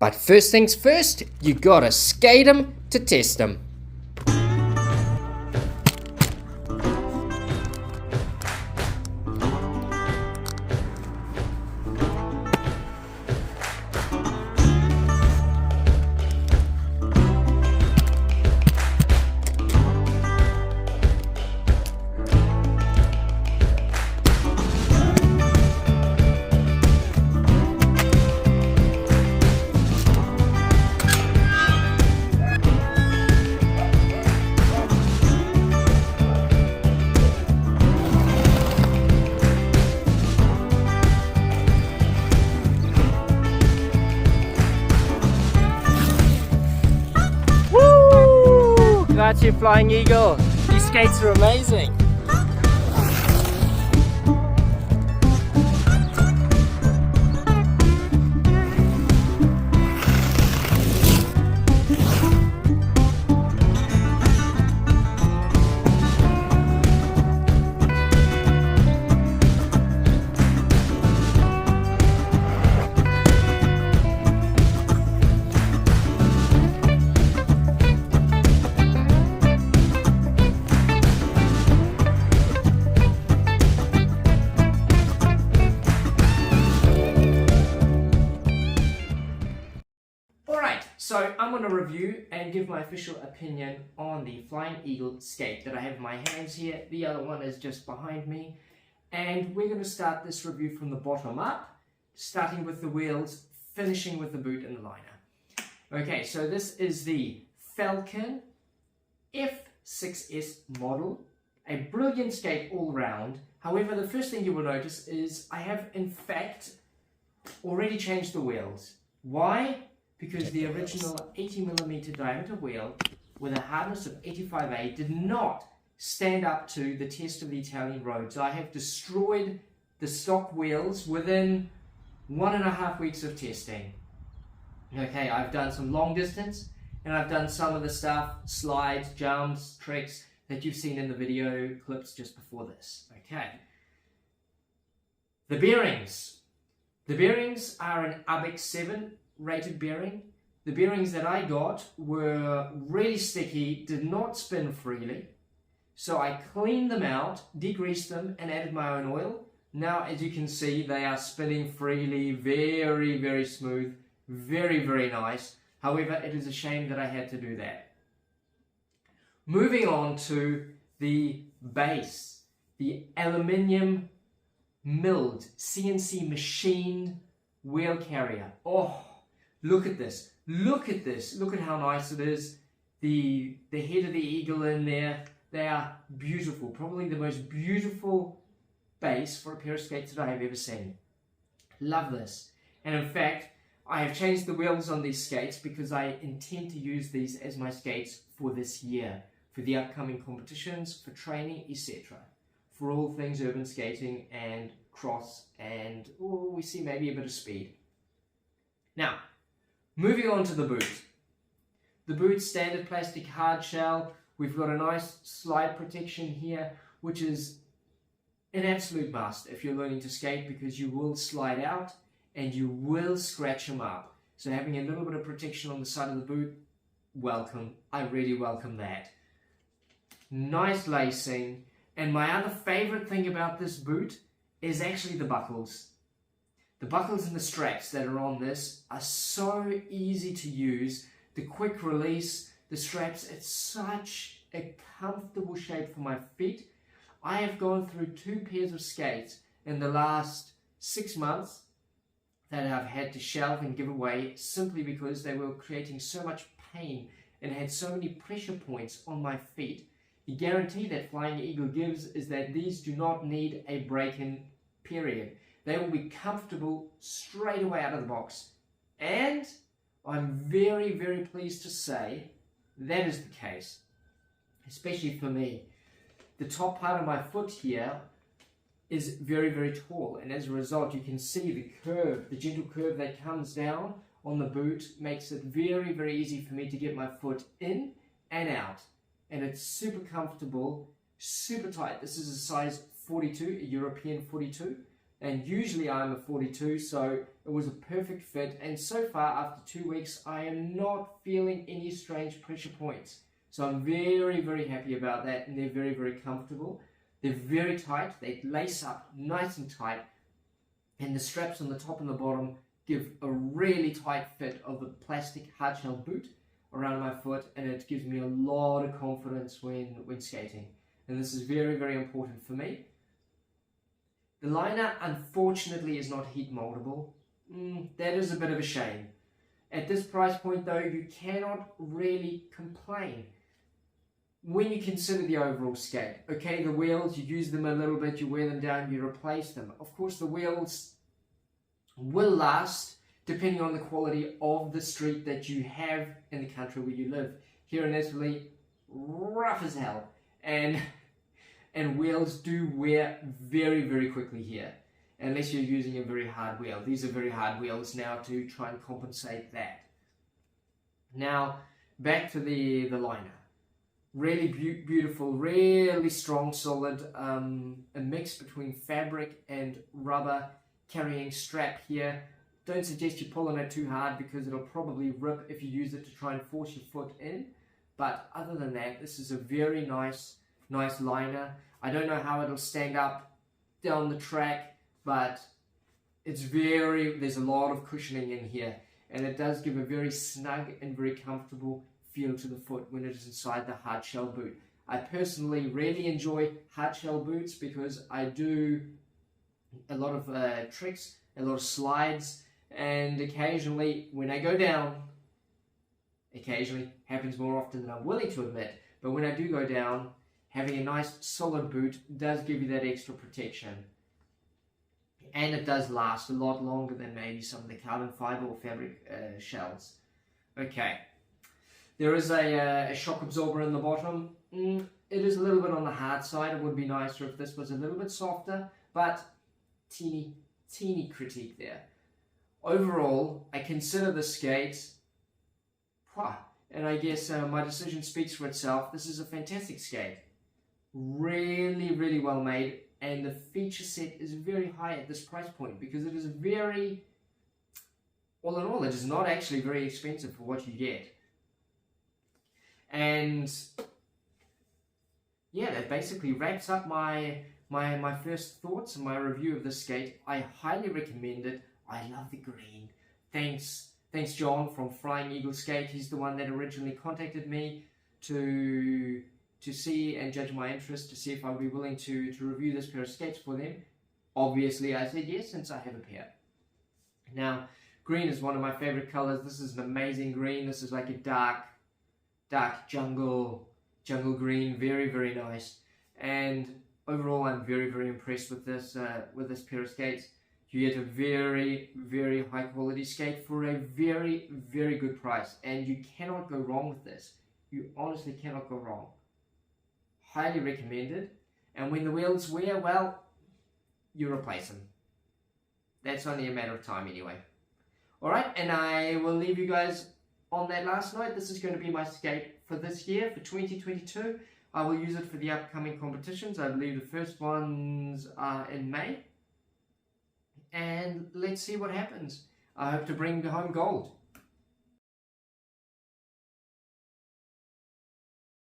But first things first, you gotta skate 'em to test 'em. Grazie Flying Eagle, these skates are amazing. So I'm going to review and give my official opinion on the Flying Eagle skate that I have in my hands here. The other one is just behind me. And we're going to start this review from the bottom up, starting with the wheels, finishing with the boot and the liner. Okay, so this is the Falcone F6S model. A brilliant skate all round. However, the first thing you will notice is I have in fact already changed the wheels. Why? Because the original 80mm diameter wheel with a hardness of 85A did not stand up to the test of the Italian roads. I have destroyed the stock wheels within 1.5 weeks of testing. Okay, I've done some long distance and I've done some of the stuff, slides, jumps, tricks that you've seen in the video clips just before this. Okay. The bearings. The bearings are an UBEX 7 rated bearing. The bearings that I got were really sticky, did not spin freely. So I cleaned them out, degreased them and added my own oil. Now as you can see they are spinning freely, very, very smooth, very, very nice. However, it is a shame that I had to do that. Moving on to the base, the aluminium milled, CNC machined wheel carrier. Oh, look at this. Look at this. Look at how nice it is. The head of the eagle in there. They are beautiful. Probably the most beautiful base for a pair of skates that I have ever seen. Love this. And in fact, I have changed the wheels on these skates because I intend to use these as my skates for this year, for the upcoming competitions, for training, etc. For all things urban skating and cross and, oh, we see maybe a bit of speed. Now, moving on to the boot. The boot, standard plastic hard shell. We've got a nice slide protection here, which is an absolute must if you're learning to skate because you will slide out and you will scratch them up. So having a little bit of protection on the side of the boot, welcome. I really welcome that. Nice lacing. And my other favorite thing about this boot is actually the buckles. The buckles and the straps that are on this are so easy to use. The quick release, the straps, it's such a comfortable shape for my feet. I have gone through 2 pairs of skates in the last 6 months that I've had to shelve and give away simply because they were creating so much pain and had so many pressure points on my feet. The guarantee that Flying Eagle gives is that these do not need a break-in period. They will be comfortable straight away out of the box. And I'm very, very pleased to say that is the case, especially for me. The top part of my foot here is very, very tall, and as a result you can see the curve, the gentle curve that comes down on the boot makes it very, very easy for me to get my foot in and out. And it's super comfortable, super tight. This is a size 42, a European 42. and usually I'm a 42, so it was a perfect fit. And so far, after 2 weeks, I am not feeling any strange pressure points. So I'm very, very happy about that, and they're very, very comfortable. They're very tight, they lace up nice and tight, and the straps on the top and the bottom give a really tight fit of the plastic hardshell boot around my foot, and it gives me a lot of confidence when skating. And this is very, very important for me. The liner, unfortunately, is not heat moldable. That is a bit of a shame. At this price point, though, you cannot really complain. When you consider the overall skate, okay, the wheels, you use them a little bit, you wear them down, you replace them. Of course, the wheels will last depending on the quality of the street that you have in the country where you live. Here in Italy, rough as hell, and wheels do wear very, very quickly here, unless you're using a very hard wheel. These are very hard wheels now to try and compensate that. Now, back to the liner. Really beautiful, really strong, solid, a mix between fabric and rubber, carrying strap here. Don't suggest you pull on it too hard because it'll probably rip if you use it to try and force your foot in. But other than that, this is a very nice liner. I don't know how it'll stand up down the track, but there's a lot of cushioning in here, and it does give a very snug and very comfortable feel to the foot when it is inside the hard shell boot. I personally really enjoy hard shell boots because I do a lot of tricks, a lot of slides, and occasionally when I go down, occasionally happens more often than I'm willing to admit, but when I do go down, having a nice solid boot does give you that extra protection. And it does last a lot longer than maybe some of the carbon fiber or fabric shells. Okay. There is a shock absorber in the bottom. It is a little bit on the hard side. It would be nicer if this was a little bit softer, but teeny critique there. Overall, I consider the skate, and I guess my decision speaks for itself. This is a fantastic skate. Really, really well made, and the feature set is very high at this price point because it is very, all in all, it is not actually very expensive for what you get. And yeah, that basically wraps up my first thoughts and my review of this skate. I highly recommend it. I love the green. Thanks John from Flying Eagle Skate. He's the one that originally contacted me to see and judge my interest, to see if I'd be willing to review this pair of skates for them. Obviously I said yes, since I have a pair. Now, green is one of my favorite colors. This is an amazing green. This is like a dark jungle green, very, very nice. And overall, I'm very, very impressed with this pair of skates. You get a very, very high quality skate for a very, very good price, and you cannot go wrong with this. You honestly cannot go wrong. Highly recommended. And when the wheels wear, well, you replace them. That's only a matter of time anyway. Alright, and I will leave you guys on that last note. This is going to be my skate for this year, for 2022. I will use it for the upcoming competitions. I believe the first ones are in May. And let's see what happens. I hope to bring home gold.